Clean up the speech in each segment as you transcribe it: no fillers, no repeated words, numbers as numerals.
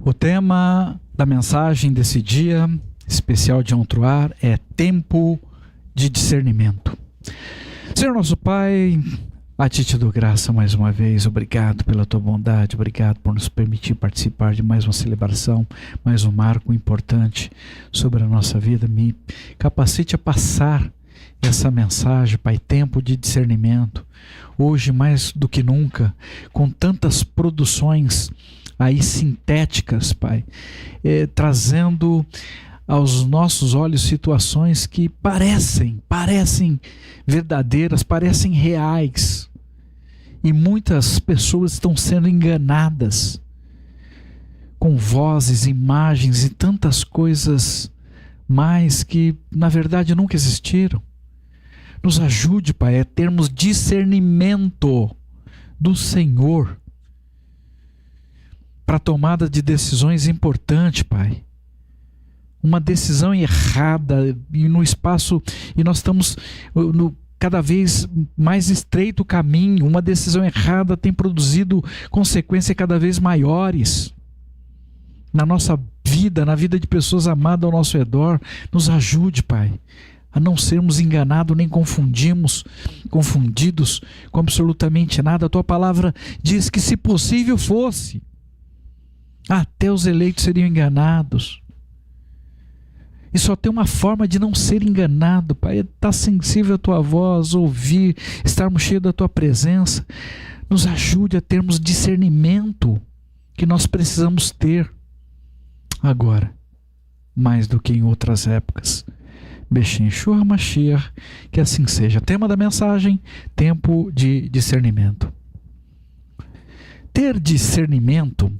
O tema da mensagem desse dia especial de Entroar é tempo de discernimento. Senhor nosso Pai, a Ti te dou graça mais uma vez. Obrigado pela Tua bondade, obrigado por nos permitir participar de mais uma celebração, mais um marco importante sobre a nossa vida. Me capacite a passar essa mensagem, Pai, tempo de discernimento. Hoje, mais do que nunca, com tantas produções aí sintéticas, Pai, trazendo aos nossos olhos situações que parecem verdadeiras, parecem reais. E muitas pessoas estão sendo enganadas com vozes, imagens e tantas coisas mais que, na verdade, nunca existiram. Nos ajude, Pai, a termos discernimento do Senhor para a tomada de decisões importantes, Pai. Uma decisão errada e no espaço, e nós estamos no cada vez mais estreito caminho. Uma decisão errada tem produzido consequências cada vez maiores na nossa vida, na vida de pessoas amadas ao nosso redor. Nos ajude, Pai, a não sermos enganados nem confundidos com absolutamente nada. A Tua palavra diz que, se possível fosse, até os eleitos seriam enganados. E só tem uma forma de não ser enganado, Pai, é estar sensível à Tua voz, ouvir, estarmos cheios da Tua presença. Nos ajude a termos discernimento que nós precisamos ter agora, mais do que em outras épocas. Beshem Shua Mashiach, que assim seja. Tema da mensagem: tempo de discernimento. Ter discernimento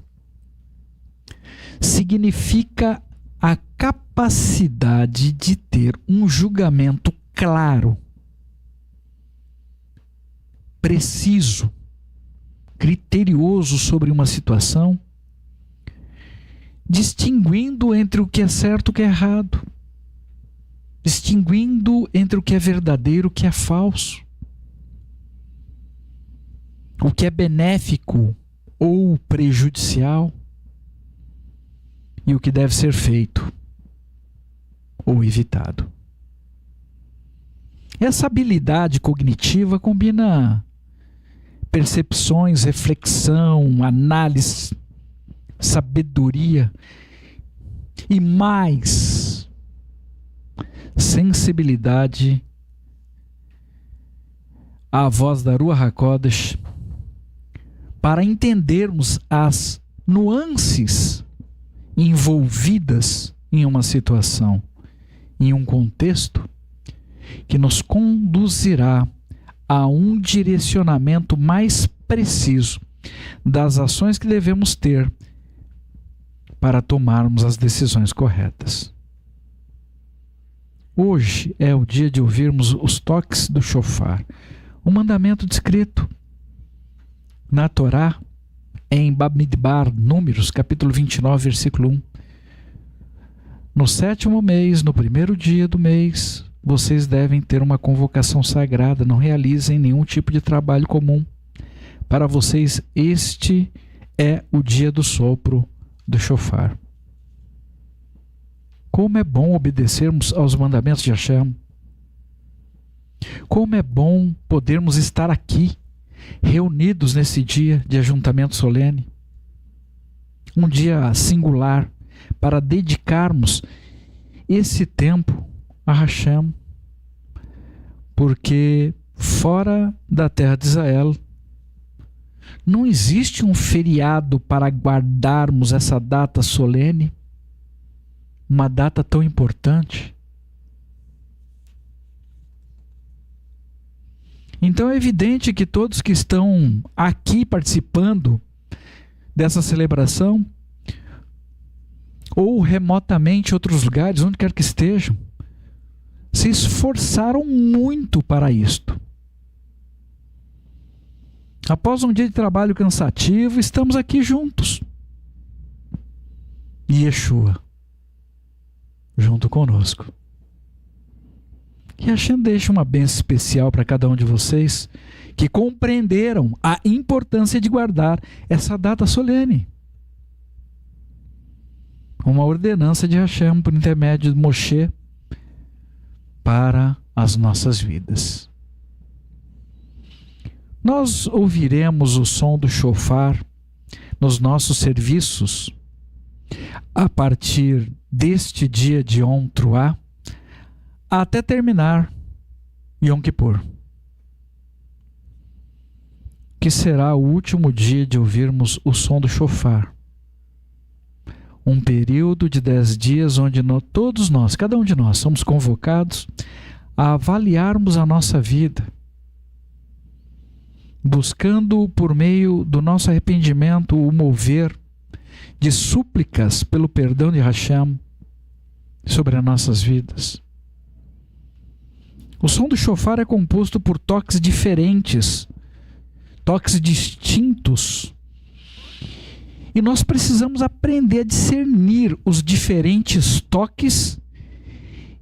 significa a capacidade de ter um julgamento claro, preciso, criterioso sobre uma situação, distinguindo entre o que é certo e o que é errado, distinguindo entre o que é verdadeiro e o que é falso, o que é benéfico ou prejudicial, e o que deve ser feito ou evitado. Essa habilidade cognitiva combina percepções, reflexão, análise, sabedoria e mais sensibilidade à voz da Ruach HaKodesh para entendermos as nuances envolvidas em uma situação, em um contexto que nos conduzirá a um direcionamento mais preciso das ações que devemos ter para tomarmos as decisões corretas. Hoje é o dia de ouvirmos os toques do shofar, um mandamento descrito na Torá, em Bamidbar, Números, capítulo 29, versículo 1. No 7º mês, no primeiro dia do mês, vocês devem ter uma convocação sagrada. Não realizem nenhum tipo de trabalho comum. Para vocês, este é o dia do sopro do shofar. Como é bom obedecermos aos mandamentos de Hashem. Como é bom podermos estar aqui, reunidos nesse dia de ajuntamento solene, um dia singular, para dedicarmos esse tempo a Hashem, porque fora da terra de Israel não existe um feriado para guardarmos essa data solene, uma data tão importante. Então é evidente que todos que estão aqui participando dessa celebração, ou remotamente em outros lugares, onde quer que estejam, se esforçaram muito para isto. Após um dia de trabalho cansativo, estamos aqui juntos. E Yeshua, junto conosco. Que Hashem deixe uma bênção especial para cada um de vocês que compreenderam a importância de guardar essa data solene. uma ordenança de Hashem por intermédio de Moshe para as nossas vidas. Nós ouviremos o som do shofar nos nossos serviços a partir deste dia de Yom Teruah até terminar Yom Kippur, que será o último dia de ouvirmos o som do shofar. Um período de 10 dias onde todos nós, cada um de nós, somos convocados a avaliarmos a nossa vida, buscando por meio do nosso arrependimento o mover de súplicas pelo perdão de Hashem sobre as nossas vidas. O som do shofar é composto por toques diferentes, toques distintos, e nós precisamos aprender a discernir os diferentes toques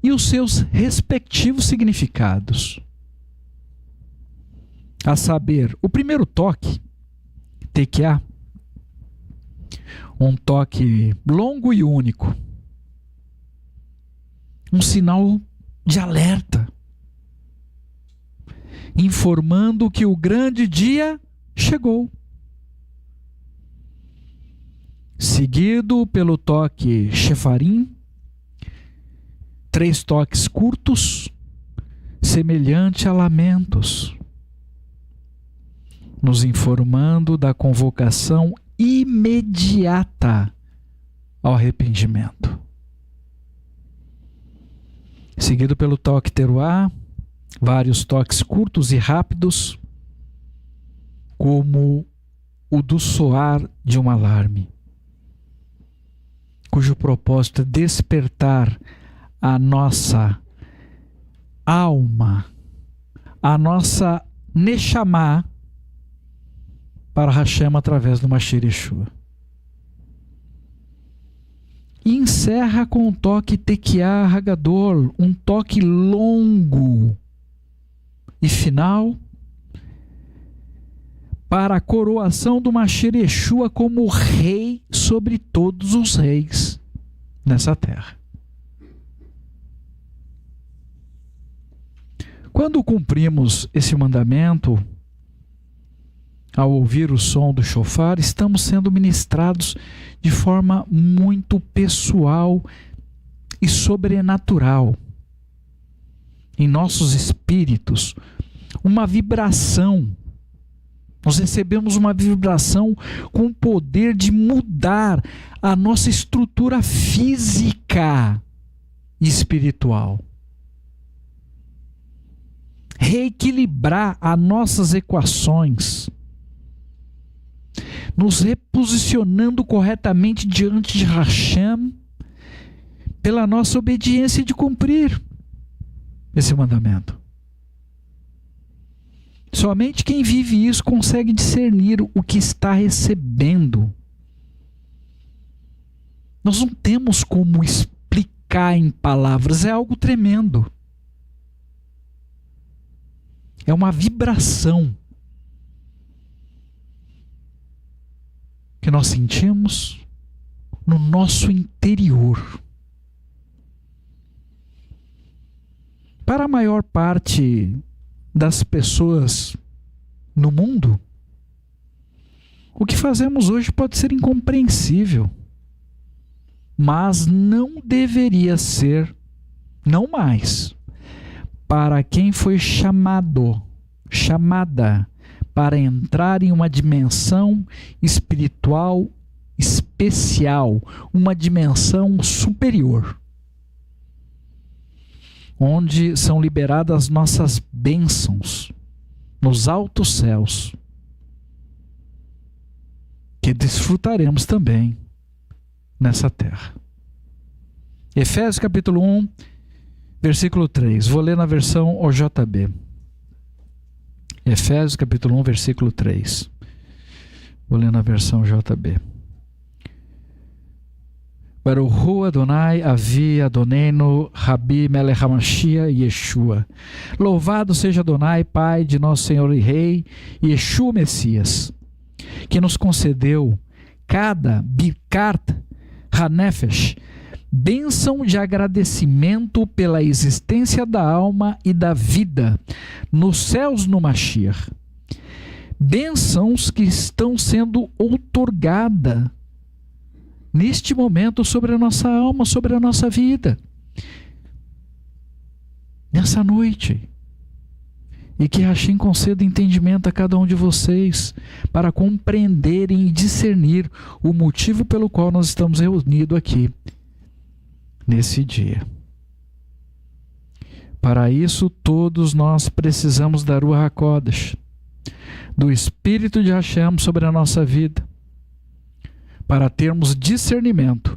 e os seus respectivos significados. A saber, o primeiro toque, tequiá, um toque longo e único, um sinal de alerta, informando que o grande dia chegou. Seguido pelo toque shefarim, 3 toques curtos, semelhante a lamentos, nos informando da convocação imediata ao arrependimento. Seguido pelo toque teruá, vários toques curtos e rápidos, como o do soar de um alarme, cujo propósito é despertar a nossa alma, a nossa Neshama, para Hashem através do Mashiach Yeshua. E encerra com um toque tequiá Hagadol, um toque longo e final, para a coroação do Mashiach Yeshua como rei sobre todos os reis nessa terra. Quando cumprimos esse mandamento, ao ouvir o som do shofar, estamos sendo ministrados de forma muito pessoal e sobrenatural em nossos espíritos, uma vibração. Nós recebemos uma vibração com o poder de mudar a nossa estrutura física e espiritual, reequilibrar as nossas equações, nos reposicionando corretamente diante de Hashem pela nossa obediência de cumprir esse mandamento. Somente quem vive isso consegue discernir o que está recebendo. Nós não temos como explicar em palavras, é algo tremendo. É uma vibração que nós sentimos no nosso interior. Para a maior parte das pessoas no mundo, o que fazemos hoje pode ser incompreensível, mas não deveria ser, não mais, para quem foi chamada para entrar em uma dimensão espiritual especial, uma dimensão superior, onde são liberadas nossas bênçãos nos altos céus, que desfrutaremos também nessa terra. Efésios capítulo 1, versículo 3. Vou ler na versão OJB. Efésios capítulo 1, versículo 3. Vou ler na versão JB. Baruchu Adonai Avi Adonenu Rabi Melech HaMashiach Yeshua. Louvado seja Adonai, Pai de nosso Senhor e Rei, Yeshua Messias, que nos concedeu cada Birkat Hanefesh, bênção de agradecimento pela existência da alma e da vida nos céus no Mashiach. Bênçãos que estão sendo outorgadas neste momento sobre a nossa alma, sobre a nossa vida, nessa noite. E que Hashem conceda entendimento a cada um de vocês para compreenderem e discernir o motivo pelo qual nós estamos reunidos aqui nesse dia. Para isso, todos nós precisamos da Ruach HaKodesh, do Espírito de Hashem sobre a nossa vida, para termos discernimento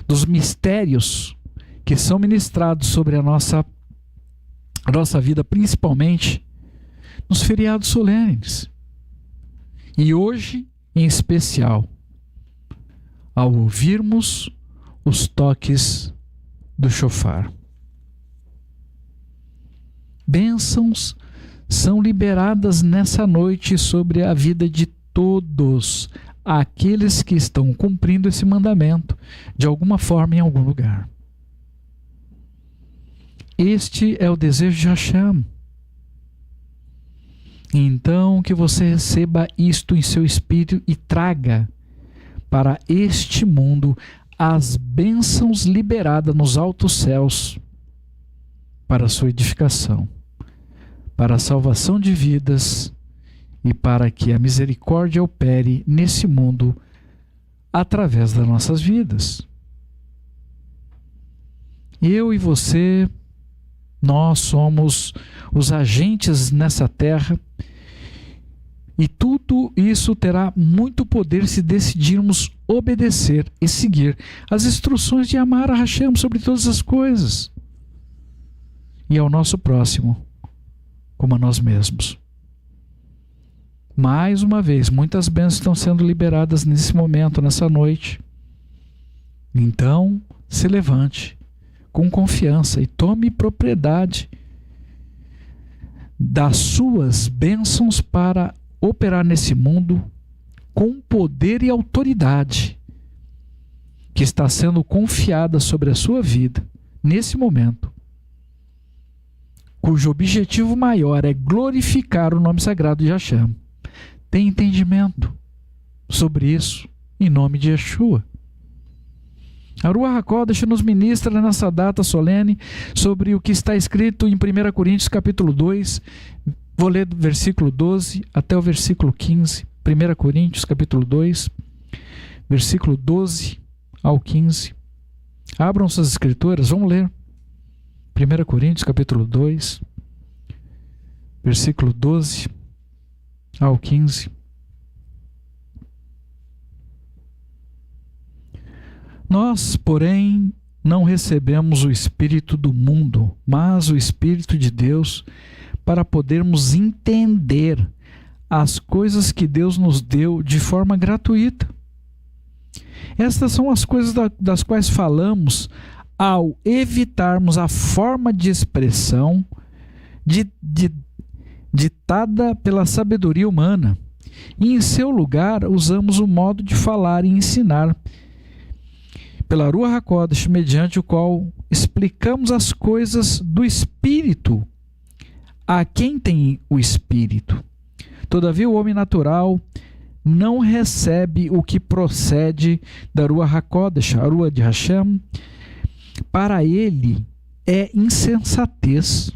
dos mistérios que são ministrados sobre a nossa vida, principalmente nos feriados solenes. E hoje, em especial, ao ouvirmos os toques do shofar. Bênçãos são liberadas nessa noite sobre a vida de todos aqueles que estão cumprindo esse mandamento de alguma forma em algum lugar. Este é o desejo de Hashem. Então, que você receba isto em seu espírito e traga para este mundo as bênçãos liberadas nos altos céus para a sua edificação, para a salvação de vidas e para que a misericórdia opere nesse mundo através das nossas vidas. Eu e você, nós somos os agentes nessa terra, e tudo isso terá muito poder se decidirmos obedecer e seguir as instruções de amar a Hashem sobre todas as coisas e ao nosso próximo como a nós mesmos. Mais uma vez, muitas bênçãos estão sendo liberadas nesse momento, nessa noite. Então, se levante com confiança e tome propriedade das suas bênçãos para operar nesse mundo com poder e autoridade que está sendo confiada sobre a sua vida nesse momento, cujo objetivo maior é glorificar o nome sagrado de Hashem. Tem entendimento sobre isso em nome de Yeshua. A Ruach HaKodesh nos ministra nessa data solene sobre o que está escrito em 1 Coríntios capítulo 2, vou ler do versículo 12 até o versículo 15, 1 Coríntios capítulo 2, versículo 12 ao 15. Abram suas escrituras, vamos ler. 1 Coríntios capítulo 2, versículo 12 ao 15. Nós, porém, não recebemos o Espírito do mundo, mas o Espírito de Deus, para podermos entender as coisas que Deus nos deu de forma gratuita. Estas são as coisas das quais falamos ao evitarmos a forma de expressão ditada pela sabedoria humana, e em seu lugar usamos o modo de falar e ensinar pela Ruach HaKodesh, mediante o qual explicamos as coisas do Espírito a quem tem o Espírito. Todavia o homem natural não recebe o que procede da Ruach HaKodesh, a Ruach de Hashem. Para ele é insensatez.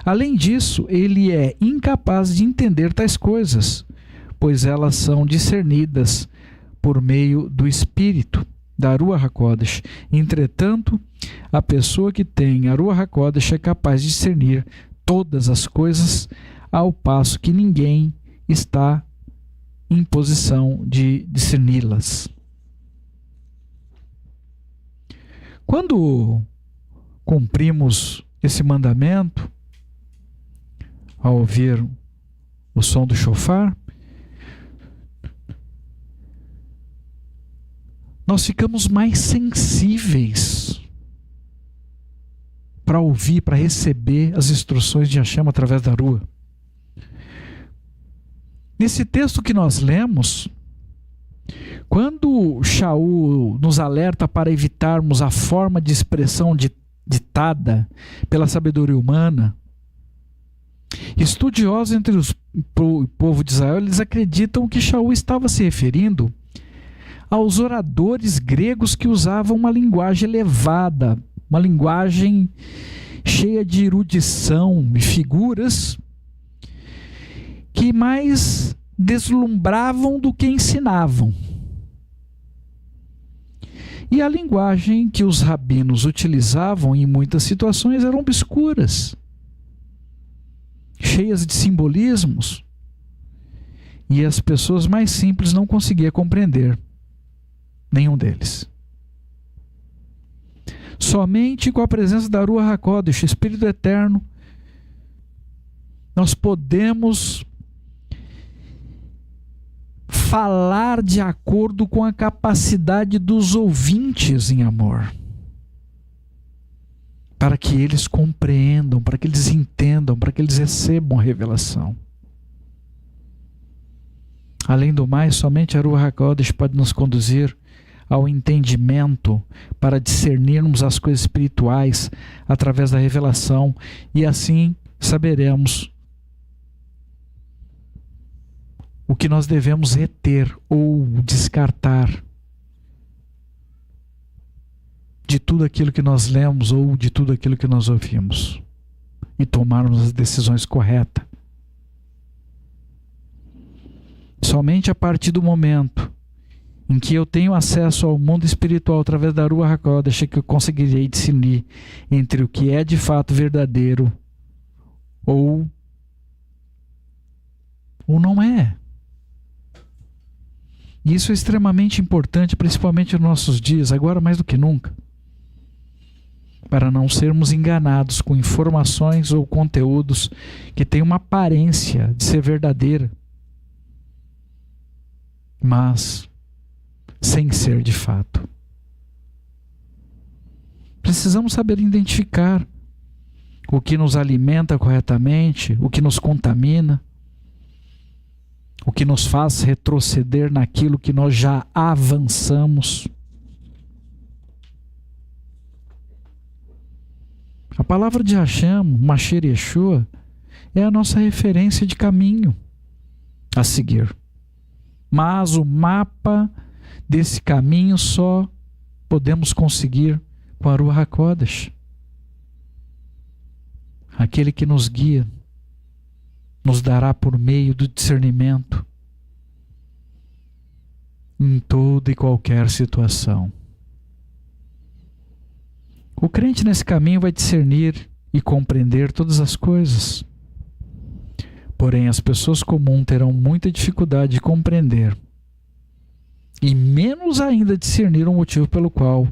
Além disso, ele é incapaz de entender tais coisas, pois elas são discernidas por meio do Espírito, da Ruach HaKodesh. Entretanto, a pessoa que tem a Ruach HaKodesh é capaz de discernir todas as coisas, ao passo que ninguém está em posição de discerni-las. Quando cumprimos esse mandamento, ao ouvir o som do shofar, nós ficamos mais sensíveis para ouvir, para receber as instruções de Hashem através da Ruach. Nesse texto que nós lemos, Quando Shaul nos alerta para evitarmos a forma de expressão ditada pela sabedoria humana, estudiosos entre o povo de Israel, eles acreditam que Shaul estava se referindo aos oradores gregos que usavam uma linguagem elevada, uma linguagem cheia de erudição e figuras que mais deslumbravam do que ensinavam. E a linguagem que os rabinos utilizavam em muitas situações eram obscuras, cheias de simbolismos, e as pessoas mais simples não conseguiam compreender nenhum deles. Somente com a presença da Ruach HaKodesh, Espírito Eterno, nós podemos falar de acordo com a capacidade dos ouvintes em amor, para que eles compreendam, para que eles entendam, para que eles recebam a revelação. Além do mais, somente a Ruach HaKodesh pode nos conduzir ao entendimento para discernirmos as coisas espirituais através da revelação, e assim saberemos o que nós devemos reter ou descartar de tudo aquilo que nós lemos ou de tudo aquilo que nós ouvimos, e tomarmos as decisões corretas. Somente a partir do momento em que eu tenho acesso ao mundo espiritual através da Ruach HaKodesh, que eu conseguirei discernir entre o que é de fato verdadeiro ou não é. E isso é extremamente importante, principalmente nos nossos dias, agora mais do que nunca, para não sermos enganados com informações ou conteúdos que têm uma aparência de ser verdadeira, mas sem ser de fato. Precisamos saber identificar o que nos alimenta corretamente, o que nos contamina, o que nos faz retroceder naquilo que nós já avançamos. A palavra de Hashem, Mashiach Yeshua, é a nossa referência de caminho a seguir. Mas o mapa desse caminho só podemos conseguir com a Ruach HaKodesh. Aquele que nos guia, nos dará por meio do discernimento em toda e qualquer situação. O crente nesse caminho vai discernir e compreender todas as coisas. Porém, as pessoas comuns terão muita dificuldade de compreender e menos ainda discernir o motivo pelo qual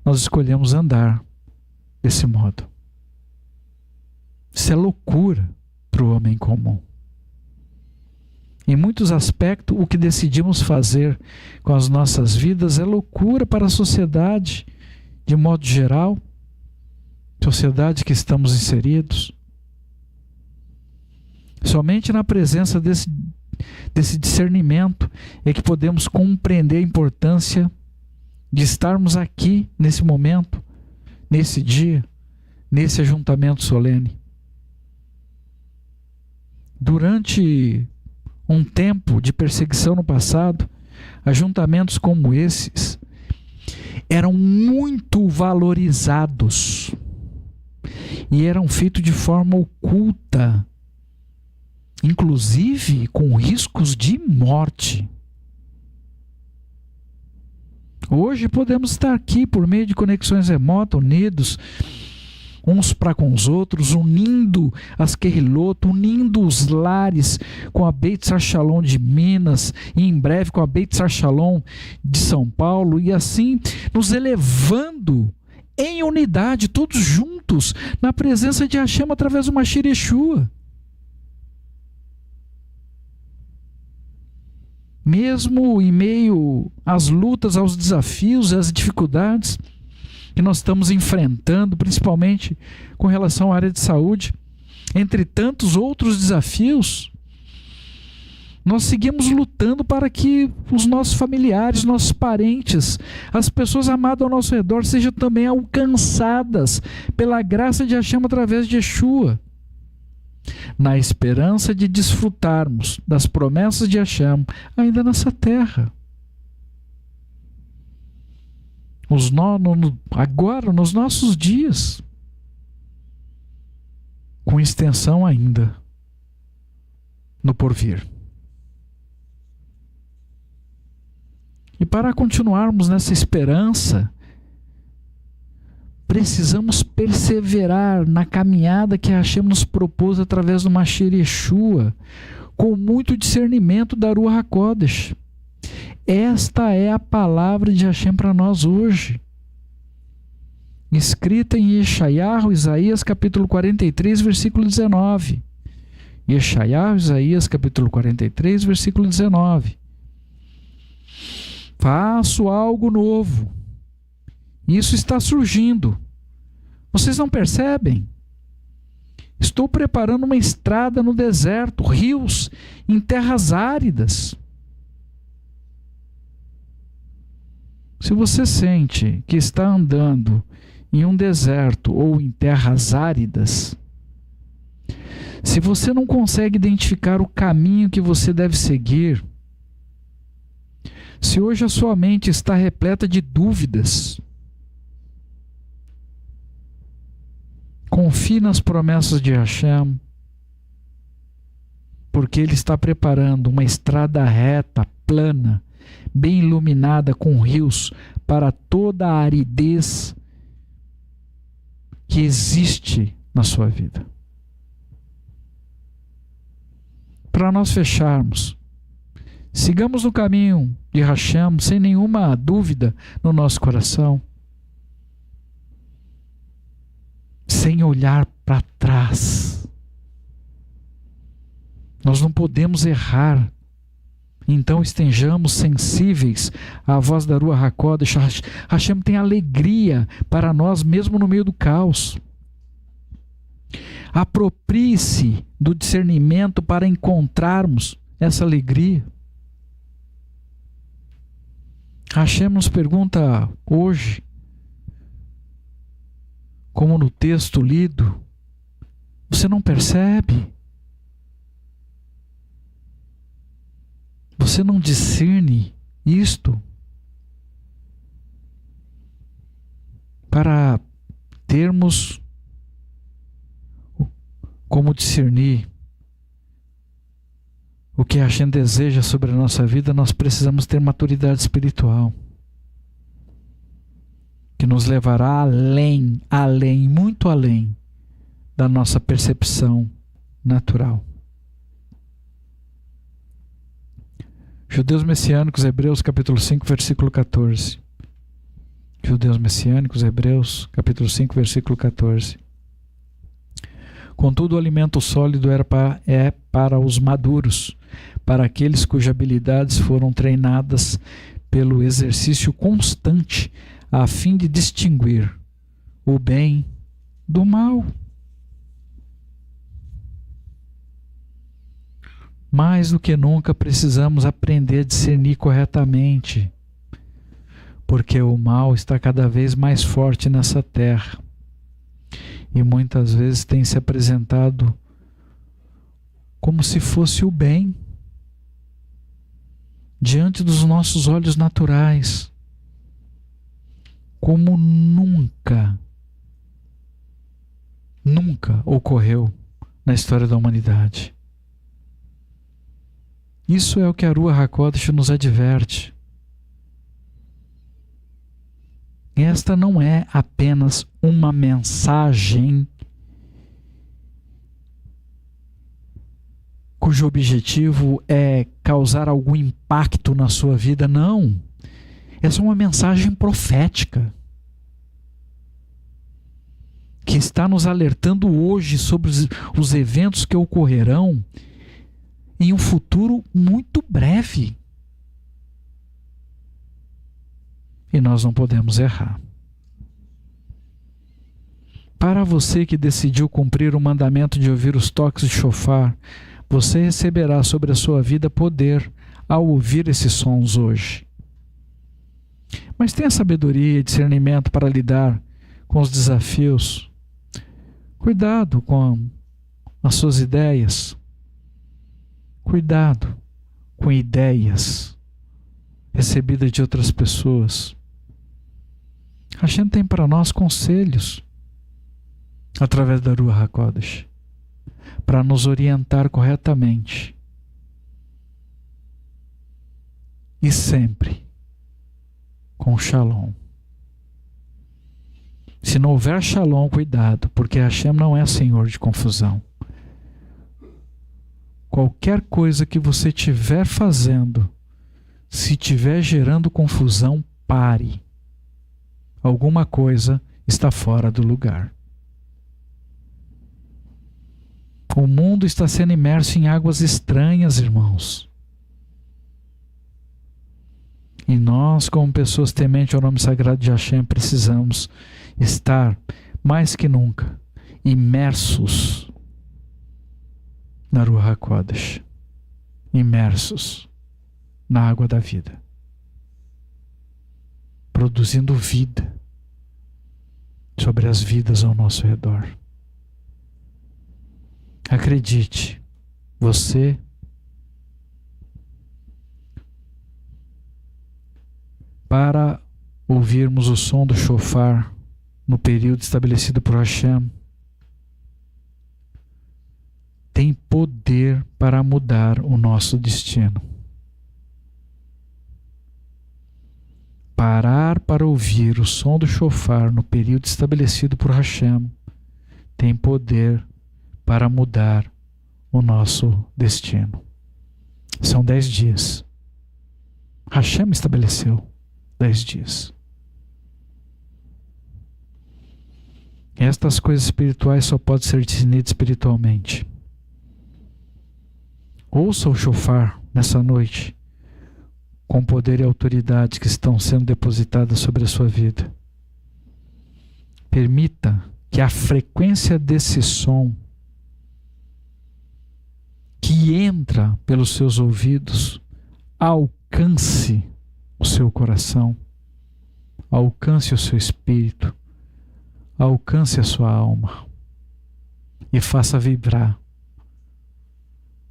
nós escolhemos andar desse modo. Isso é loucura para o homem comum. Em muitos aspectos, o que decidimos fazer com as nossas vidas é loucura para a sociedade, de modo geral, sociedade que estamos inseridos. Somente na presença desse discernimento é que podemos compreender a importância de estarmos aqui, nesse momento, nesse dia, nesse ajuntamento solene. Durante um tempo de perseguição no passado, ajuntamentos como esses eram muito valorizados e eram feitos de forma oculta, inclusive com riscos de morte. Hoje podemos estar aqui por meio de conexões remotas, unidos uns para com os outros, unindo as Queriloto, unindo os lares com a Beit Sar Shalom de Minas, e em breve com a Beit Sar Shalom de São Paulo, e assim nos elevando em unidade, todos juntos, na presença de Hashem através do Mashiach Yeshua. Mesmo em meio às lutas, aos desafios e às dificuldades que nós estamos enfrentando, principalmente com relação à área de saúde, entre tantos outros desafios, Nós seguimos lutando para que os nossos familiares, nossos parentes, as pessoas amadas ao nosso redor sejam também alcançadas pela graça de Hashem através de Yeshua, na esperança de desfrutarmos das promessas de Hashem ainda nessa terra. Agora, nos nossos dias, com extensão ainda no porvir. E para continuarmos nessa esperança, precisamos perseverar na caminhada que Hashem nos propôs através do Mashiach Yeshua, com muito discernimento da Ruach HaKodesh. Esta é a palavra de Hashem para nós hoje, escrita em Yeshayahu, Isaías capítulo 43, versículo 19. Yeshayahu, Isaías capítulo 43, versículo 19. Faço algo novo. Isso está surgindo. Vocês não percebem? Estou preparando uma estrada no deserto, rios em terras áridas. Se você sente que está andando em um deserto ou em terras áridas, se você não consegue identificar o caminho que você deve seguir, se hoje a sua mente está repleta de dúvidas, confie nas promessas de Hashem, porque Ele está preparando uma estrada reta, plana, bem iluminada com rios para toda a aridez que existe na sua vida. Para nós fecharmos, sigamos no caminho de Hashem sem nenhuma dúvida no nosso coração, sem olhar para trás. Nós não podemos errar. Então estejamos sensíveis à voz da Ruach HaKodesh. Hashem tem alegria para nós mesmo no meio do caos. Aproprie-se do discernimento para encontrarmos essa alegria. Hashem nos pergunta hoje, como no texto lido, você não percebe? Você não discerne isto? Para termos como discernir o que Hashem deseja sobre a nossa vida, nós precisamos ter maturidade espiritual, que nos levará além, muito além da nossa percepção natural. Judeus Messiânicos, Hebreus capítulo 5, versículo 14. Judeus Messiânicos, Hebreus capítulo 5, versículo 14. Contudo, o alimento sólido é para os maduros, para aqueles cujas habilidades foram treinadas pelo exercício constante, a fim de distinguir o bem do mal. Mais do que nunca precisamos aprender a discernir corretamente, porque o mal está cada vez mais forte nessa terra e muitas vezes tem se apresentado como se fosse o bem diante dos nossos olhos naturais, como nunca ocorreu na história da humanidade. Isso é o que a Ruach HaKodesh nos adverte. Esta não é apenas uma mensagem cujo objetivo é causar algum impacto na sua vida. Não. Essa é uma mensagem profética que está nos alertando hoje sobre os eventos que ocorrerão em um futuro muito breve. E nós não podemos errar. Para você que decidiu cumprir o mandamento de ouvir os toques de shofar Você receberá sobre a sua vida poder ao ouvir esses sons hoje. Mas tenha sabedoria e discernimento para lidar com os desafios. Cuidado com as suas ideias. Cuidado com ideias recebidas de outras pessoas. Hashem tem para nós conselhos através da Ruach HaKodesh para nos orientar corretamente e sempre com Shalom. Se não houver Shalom, cuidado, porque Hashem não é senhor de confusão. Qualquer coisa que você estiver fazendo, se estiver gerando confusão, pare. Alguma coisa está fora do lugar. O mundo está sendo imerso em águas estranhas, irmãos. E nós, como pessoas tementes ao nome sagrado de Hashem, precisamos estar, mais que nunca, imersos na Ruach HaKodesh, imersos na água da vida, produzindo vida sobre as vidas ao nosso redor. Acredite, você para ouvirmos o som do shofar no período estabelecido por Hashem, tem poder para mudar o nosso destino. Parar para ouvir o som do shofar no período estabelecido por Hashem tem poder para mudar o nosso destino. São 10 dias. Hashem estabeleceu 10 dias. Estas coisas espirituais só podem ser discernidas espiritualmente. Ouça o shofar nessa noite, com poder e autoridade que estão sendo depositadas sobre a sua vida. Permita que a frequência desse som que entra pelos seus ouvidos alcance o seu coração, alcance o seu espírito, alcance a sua alma e faça vibrar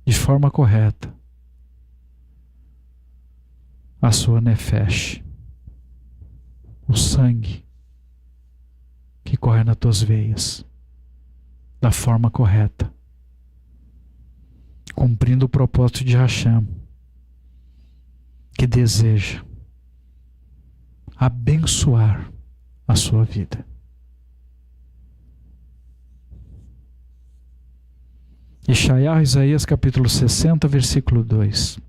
de forma correta a sua nefesh, o sangue que corre nas tuas veias, da forma correta, cumprindo o propósito de Hashem, que deseja abençoar a sua vida. Yeshayahu, Isaías capítulo 60, versículo 2.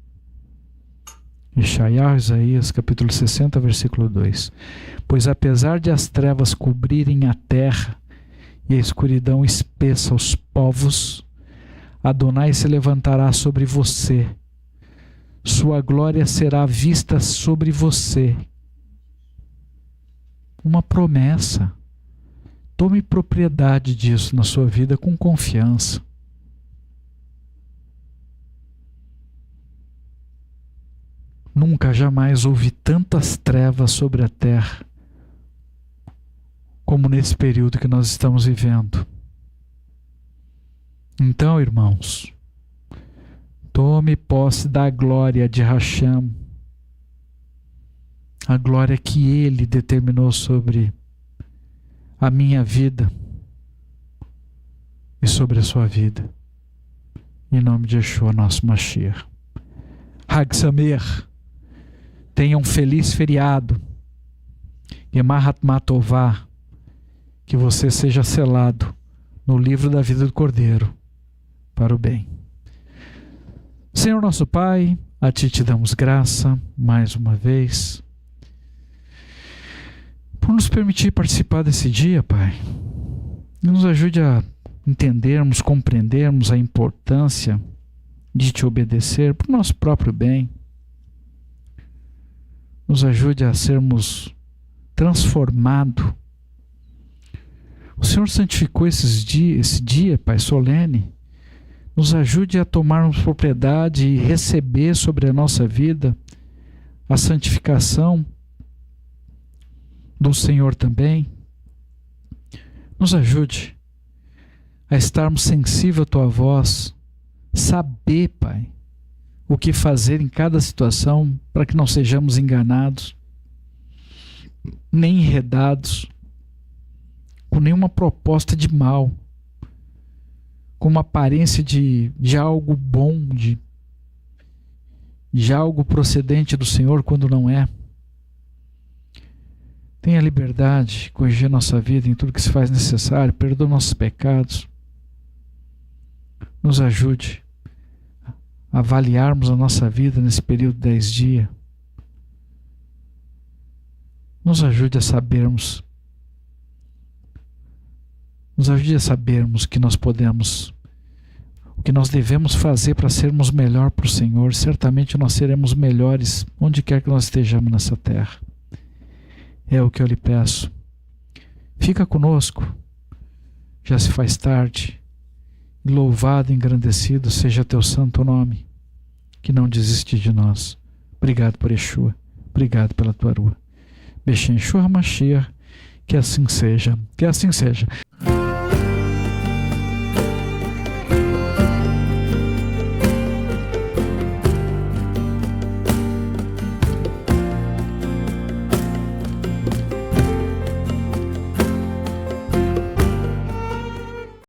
Yeshayahu, Isaías capítulo 60, versículo 2. Pois apesar de as trevas cobrirem a terra e a escuridão espessa os povos, Adonai se levantará sobre você. Sua glória será vista sobre você. Uma promessa. Tome propriedade disso na sua vida com confiança. Nunca, jamais houve tantas trevas sobre a terra como nesse período que nós estamos vivendo. Então, irmãos, tome posse da glória de Hashem, a glória que Ele determinou sobre a minha vida e sobre a sua vida. Em nome de Yeshua, nosso Mashiach. Hag Sameach. Tenha um feliz feriado. Gemahat Matová. Que você seja selado no livro da vida do Cordeiro para o bem. Senhor nosso Pai, a Ti te damos graça mais uma vez por nos permitir participar desse dia, Pai. E nos ajude a entendermos, compreendermos a importância de Te obedecer para o nosso próprio bem. Nos ajude a sermos transformados. O Senhor santificou esse dia, Pai, solene, nos ajude a tomarmos propriedade e receber sobre a nossa vida a santificação do Senhor também. Nos ajude a estarmos sensíveis à Tua voz, saber, Pai, o que fazer em cada situação para que não sejamos enganados, nem enredados, com nenhuma proposta de mal, com uma aparência de algo bom, de algo procedente do Senhor quando não é. Tenha liberdade de corrigir nossa vida em tudo que se faz necessário, perdoa nossos pecados, nos ajude a avaliarmos a nossa vida nesse período de 10 dias, nos ajude a sabermos que nós podemos, o que nós devemos fazer para sermos melhor para o Senhor. Certamente nós seremos melhores onde quer que nós estejamos nessa terra. É o que eu lhe peço. Fica conosco, já se faz tarde. Louvado e engrandecido seja teu santo nome, que não desiste de nós. Obrigado por Yeshua, obrigado pela tua rua. Beshem Yeshua Mashiach, que assim seja, que assim seja.